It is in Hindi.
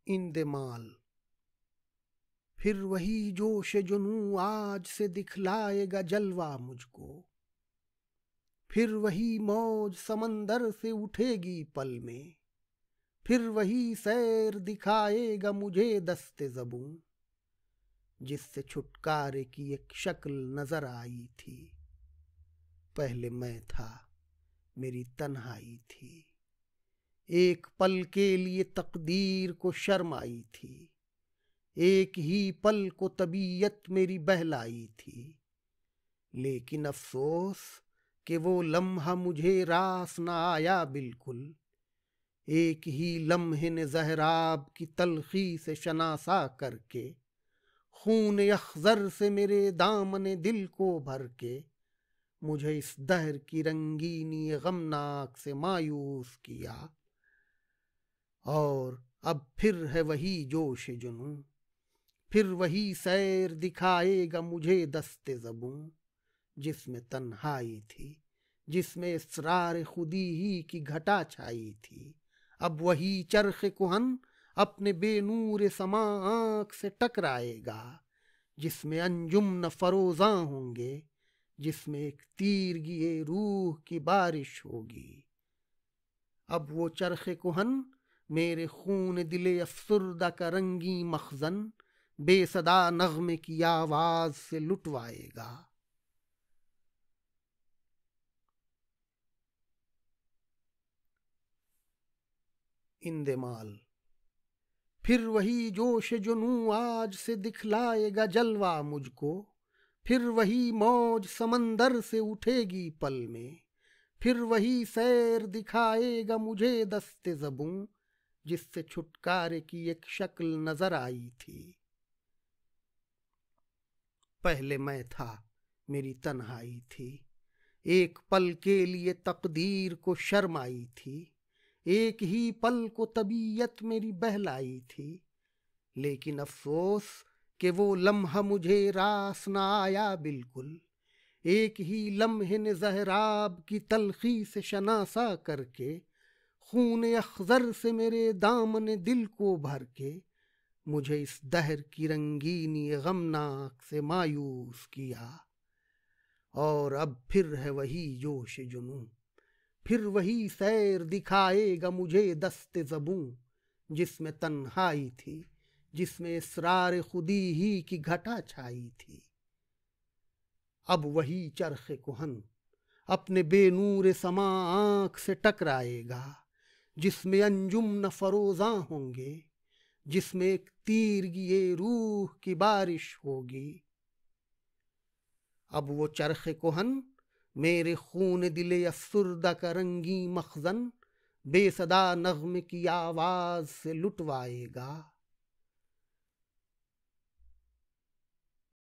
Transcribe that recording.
इंदेमाल। फिर वही जोश जुनूं आज से दिखलाएगा जलवा मुझको, फिर वही मौज समंदर से उठेगी पल में, फिर वही सैर दिखाएगा मुझे दस्ते ज़बूं, जिससे छुटकारे की एक शक्ल नजर आई थी। पहले मैं था, मेरी तन्हाई थी, एक पल के लिए तकदीर को शर्म आई थी, एक ही पल को तबीयत मेरी बहलाई थी। लेकिन अफसोस कि वो लम्हा मुझे रास न आया बिल्कुल, एक ही लम्हे ने ज़हराब की तलखी से शनासा करके खून अख्ज़र से मेरे दामने दिल को भर के मुझे इस दहर की रंगीनी गमनाक से मायूस किया। और अब फिर है वही जोश जुनूं, फिर वही सैर दिखाएगा मुझे दस्ते ज़बूं, जिसमें तन्हाई थी, जिसमें इसरार खुदी ही की घटा छाई थी। अब वही चरख़ कुहन अपने बेनूर समा आँख से टकराएगा, जिसमें अंजुम न फरोज़ां होंगे, जिसमें एक तीरगी रूह की बारिश होगी। अब वो चरख़ कुहन मेरे खून दिले अफसुर्दा का रंगी मखज़न बेसदा नग़्मे की आवाज़ से लुटवाएगा। इंदेमाल। फिर वही जोश जुनूं आज से दिखलाएगा जलवा मुझको, फिर वही मौज समंदर से उठेगी पल में, फिर वही सैर दिखाएगा मुझे दस्ते ज़बूं, जिससे छुटकारे की एक शक्ल नजर आई थी। पहले मैं था, मेरी तन्हाई थी, एक पल के लिए तकदीर को शर्म आई थी, एक ही पल को तबीयत मेरी बहलाई थी। लेकिन अफसोस कि वो लम्हा मुझे रास न आया बिल्कुल, एक ही लम्हे ने ज़हराब की तलखी से शनासा करके खून अख्ज़र से मेरे दामने दिल को भर के मुझे इस दहर की रंगीनी गमनाक से मायूस किया। और अब फिर है वही जोश जुनूं, फिर वही सैर दिखाएगा मुझे दस्ते ज़बूं, जिसमें तन्हाई थी, जिसमें इसरार खुदी ही की घटा छाई थी। अब वही चरख़ कुहन अपने बेनूर समा आँख से टकराएगा, जिसमें अंजुम न फरोज़ां होंगे, जिसमें एक तीरगी रूह की बारिश होगी। अब वो चरख़ कुहन मेरे खून दिले अफसुर्दा का रंगी मखज़न बेसदा नग़्मे की आवाज़ से लुटवाएगा।